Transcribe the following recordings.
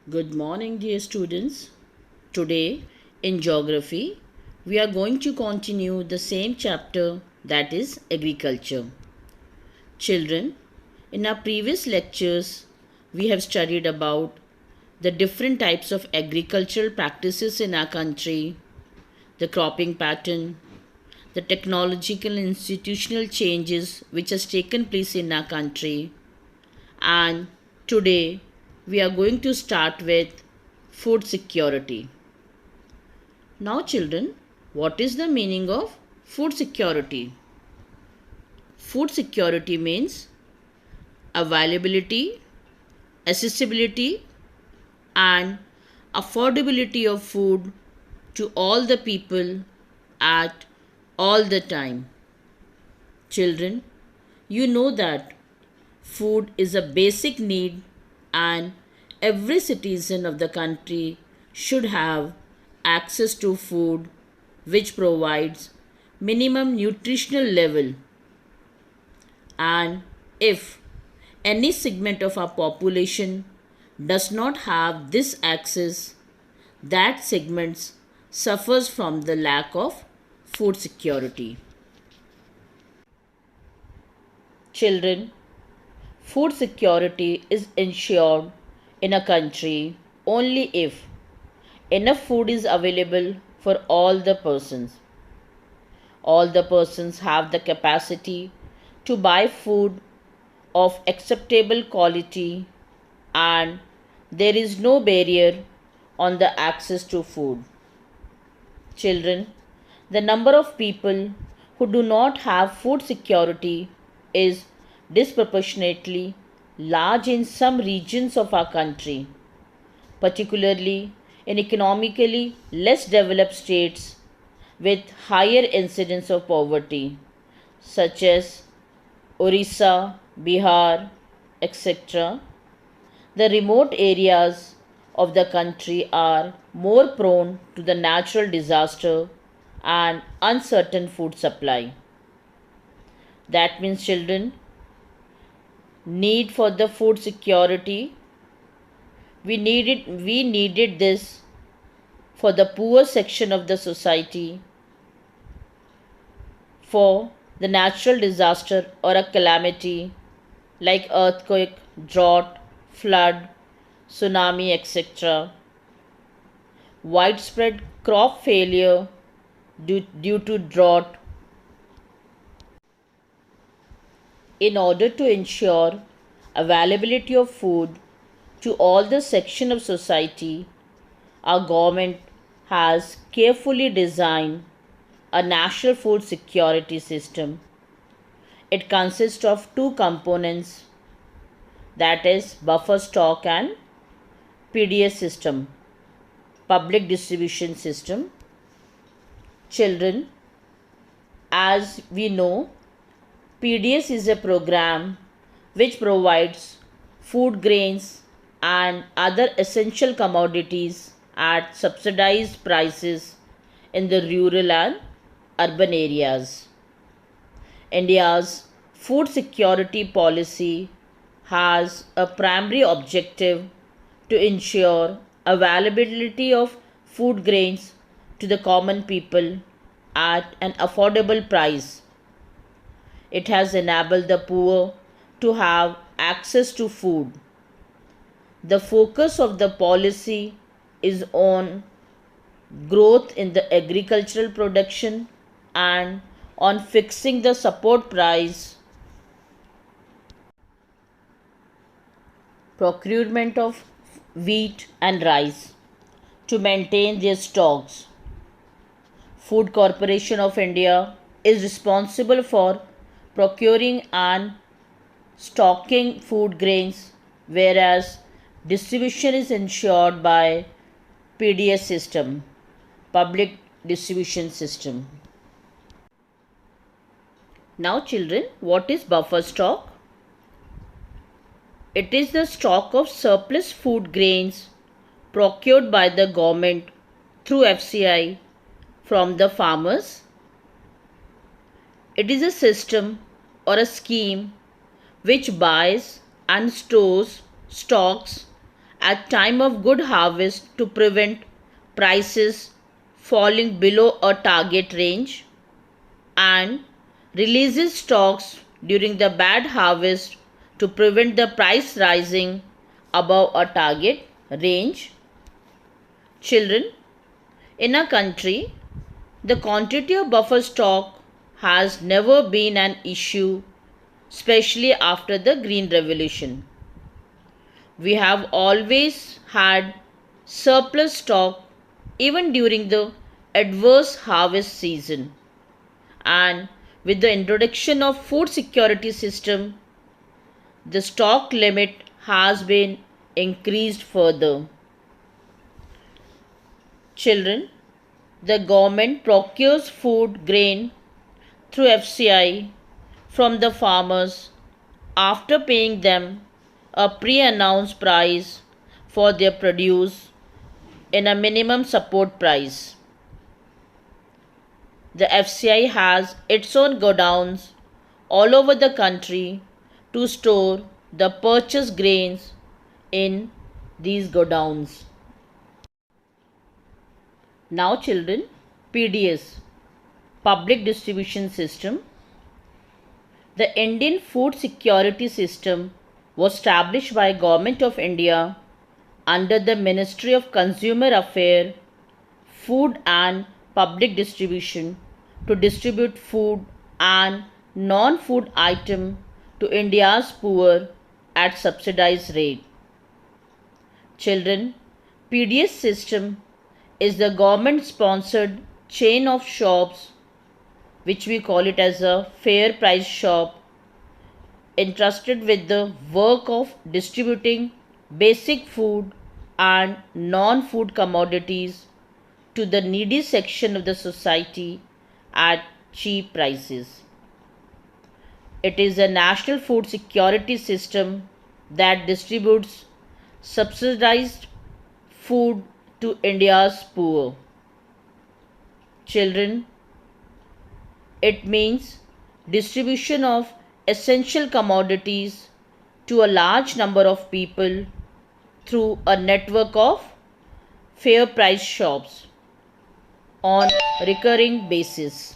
Good morning, dear students. Today, in geography, we are going to continue the same chapter, that is agriculture. Children, in our previous lectures, we have studied about the different types of agricultural practices in our country, the cropping pattern, the technological and institutional changes which has taken place in our country, and today we are going to start with food security. Now, children, what is the meaning of food security? Food security means availability, accessibility, and affordability of food to all the people at all the time. Children, you know that food is a basic need and every citizen of the country should have access to food which provides minimum nutritional level, and if any segment of our population does not have this access, that segment suffers from the lack of food security. Children, food security is ensured in a country only if enough food is available for all the persons. All the persons have the capacity to buy food of acceptable quality, and there is no barrier on the access to food. Children, the number of people who do not have food security is disproportionately large in some regions of our country, particularly in economically less developed states with higher incidence of poverty, such as Orissa, Bihar, etc. The remote areas of the country are more prone to the natural disaster and uncertain food supply. That means, children, need for the food security. We needed this for the poor section of the society, for the natural disaster or a calamity like earthquake, drought, flood, tsunami, etc. Widespread crop failure due to drought. In order to ensure availability of food to all the section of society, our government has carefully designed a national food security system. It consists of two components, that is buffer stock and PDS system, public distribution system. Children, as we know, PDS is a program which provides food grains and other essential commodities at subsidized prices in the rural and urban areas. India's food security policy has a primary objective to ensure availability of food grains to the common people at an affordable price. It has enabled the poor to have access to food. The focus of the policy is on growth in the agricultural production and on fixing the support price, procurement of wheat and rice to maintain their stocks. Food Corporation of India is responsible for procuring and stocking food grains, whereas distribution is ensured by PDS system, public distribution system. Now, children, what is buffer stock? It is the stock of surplus food grains procured by the government through FCI from the farmers. It is a system or a scheme which buys and stores stocks at time of good harvest to prevent prices falling below a target range, and releases stocks during the bad harvest to prevent the price rising above a target range. Children, in a country, the quantity of buffer stock has never been an issue, especially after the Green Revolution. We have always had surplus stock even during the adverse harvest season, and with the introduction of food security system, the stock limit has been increased further. Children, the government procures food grain through FCI from the farmers after paying them a pre-announced price for their produce in a minimum support price. The FCI has its own godowns all over the country to store the purchased grains in these godowns. Now children, PDS, Public Distribution System. The Indian Food Security System was established by Government of India under the Ministry of Consumer Affairs, Food and Public Distribution to distribute food and non-food item to India's poor at subsidized rate. Children, PDS system is the government sponsored chain of shops, which we call it as a fair price shop, entrusted with the work of distributing basic food and non-food commodities to the needy section of the society at cheap prices. It is a national food security system that distributes subsidized food to India's poor. Children, it means distribution of essential commodities to a large number of people through a network of fair price shops on recurring basis.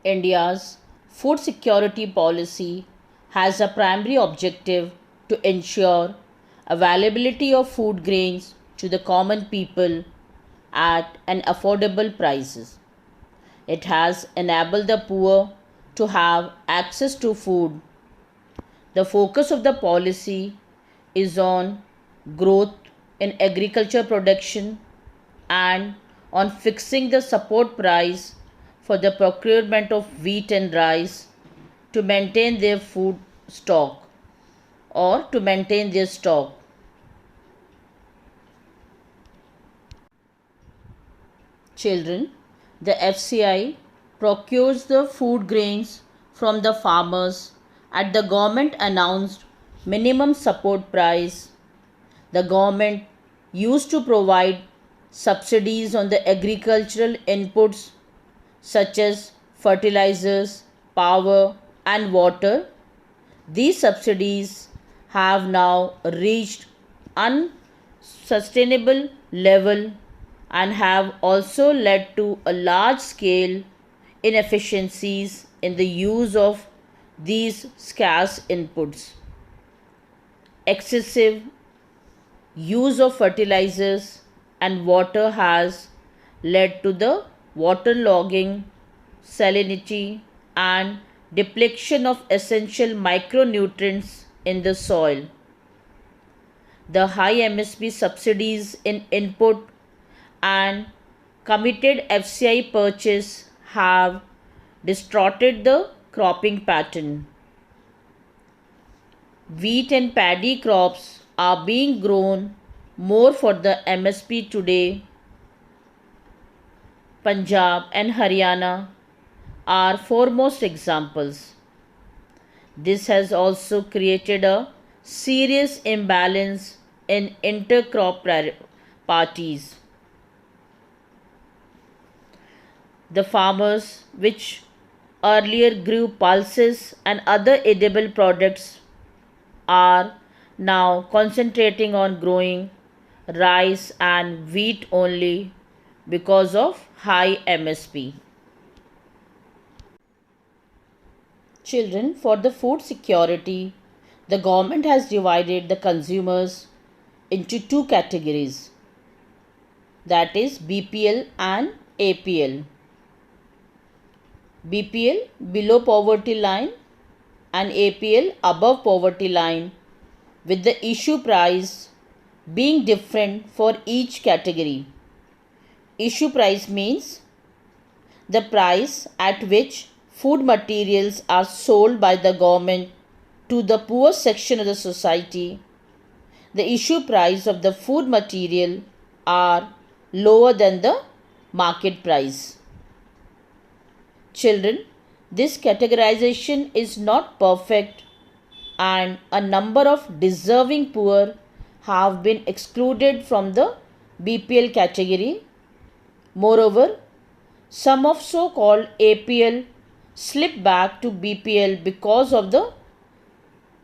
India's food security policy has a primary objective to ensure availability of food grains to the common people at an affordable prices. It has enabled the poor to have access to food. The focus of the policy is on growth in agriculture production and on fixing the support price for the procurement of wheat and rice to maintain their food stock or to maintain their stock. Children, the FCI procures the food grains from the farmers at the government announced minimum support price. The government used to provide subsidies on the agricultural inputs such as fertilizers, power, and water. These subsidies have now reached unsustainable level and have also led to a large scale inefficiencies in the use of these scarce inputs. Excessive use of fertilizers and water has led to the waterlogging, salinity, and depletion of essential micronutrients in the soil. The high MSP subsidies in input and committed FCI purchase have distorted the cropping pattern. Wheat and paddy crops are being grown more for the MSP today. Punjab and Haryana are foremost examples. This has also created a serious imbalance in intercrop parties. The farmers, which earlier grew pulses and other edible products, are now concentrating on growing rice and wheat only because of high MSP. Children, for the food security, the government has divided the consumers into two categories, that is BPL and APL. BPL below poverty line and APL above poverty line, with the issue price being different for each category. Issue price means the price at which food materials are sold by the government to the poor section of the society. The issue price of the food material are lower than the market price. Children, this categorization is not perfect and a number of deserving poor have been excluded from the BPL category. Moreover, some of so-called APL slip back to BPL because of the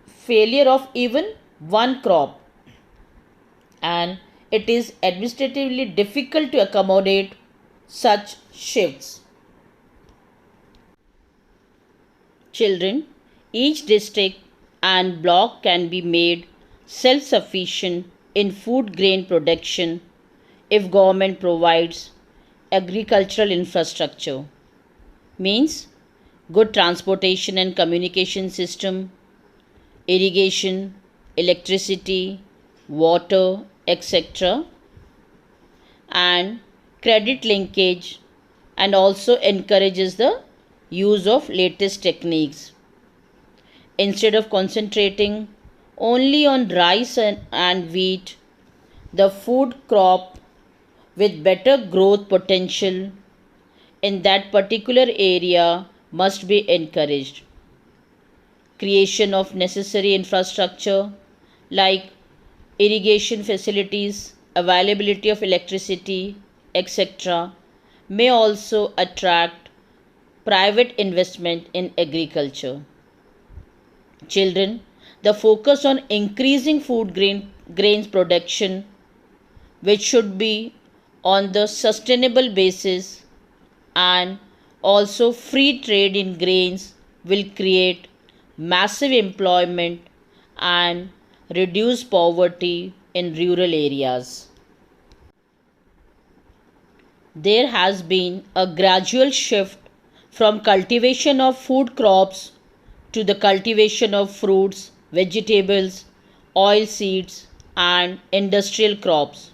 failure of even one crop, and it is administratively difficult to accommodate such shifts. Children, each district and block can be made self-sufficient in food grain production if government provides agricultural infrastructure, means good transportation and communication system, irrigation, electricity, water, etc., and credit linkage, and also encourages the use of latest techniques. Instead of concentrating only on rice and wheat, the food crop with better growth potential in that particular area must be encouraged. Creation of necessary infrastructure like irrigation facilities, availability of electricity, etc., may also attract private investment in agriculture. Children, the focus on increasing grains production, which should be on the sustainable basis, and also free trade in grains, will create massive employment and reduce poverty in rural areas. There has been a gradual shift from cultivation of food crops to the cultivation of fruits, vegetables, oilseeds, and industrial crops.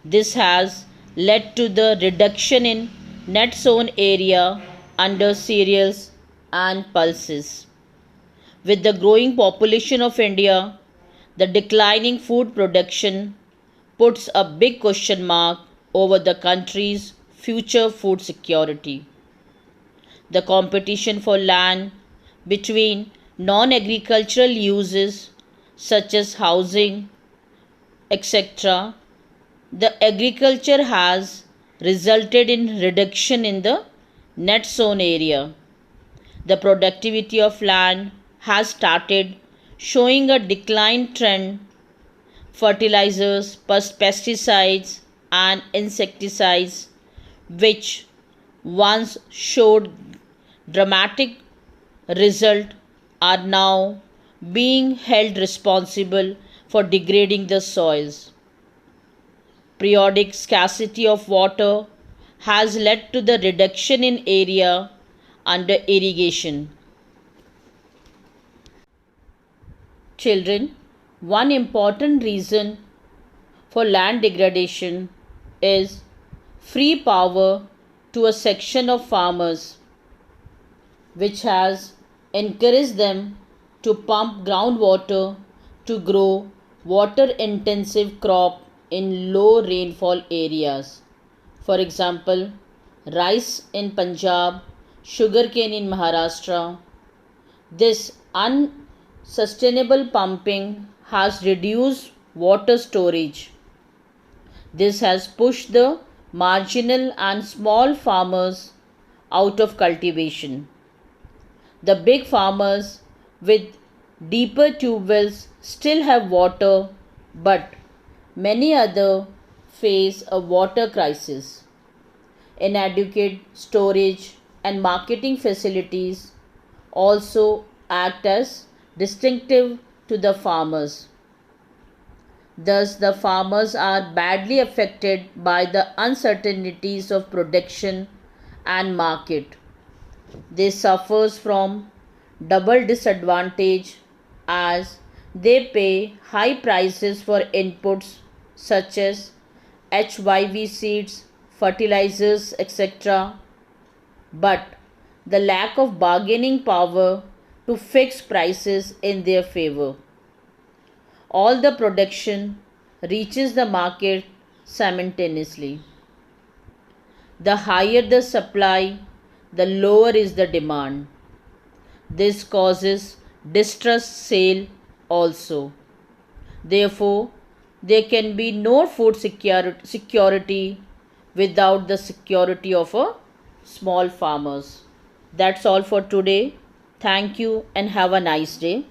This has led to the reduction in net sown area under cereals and pulses. With the growing population of India, the declining food production puts a big question mark over the country's future food security. The competition for land between non-agricultural uses such as housing, etc., the agriculture has resulted in reduction in the net sown area. The productivity of land has started showing a decline trend. Fertilizers, pesticides, and insecticides, which once showed dramatic result, are now being held responsible for degrading the soils. Periodic scarcity of water has led to the reduction in area under irrigation. Children, one important reason for land degradation is free power to a section of farmers, which has encouraged them to pump groundwater to grow water intensive crop in low rainfall areas. For example, rice in Punjab, sugarcane in Maharashtra. This unsustainable pumping has reduced water storage. This has pushed the marginal and small farmers out of cultivation. The big farmers with deeper tube wells still have water, but many other face a water crisis. Inadequate storage and marketing facilities also act as distinctive to the farmers. Thus, the farmers are badly affected by the uncertainties of production and market. They suffer from double disadvantage as they pay high prices for inputs such as HYV seeds, fertilizers, etc., but the lack of bargaining power to fix prices in their favor. All the production reaches the market simultaneously. The higher the supply, the lower is the demand. This causes distress sale also. Therefore, there can be no food security without the security of a small farmers. That's all for today. Thank you and have a nice day.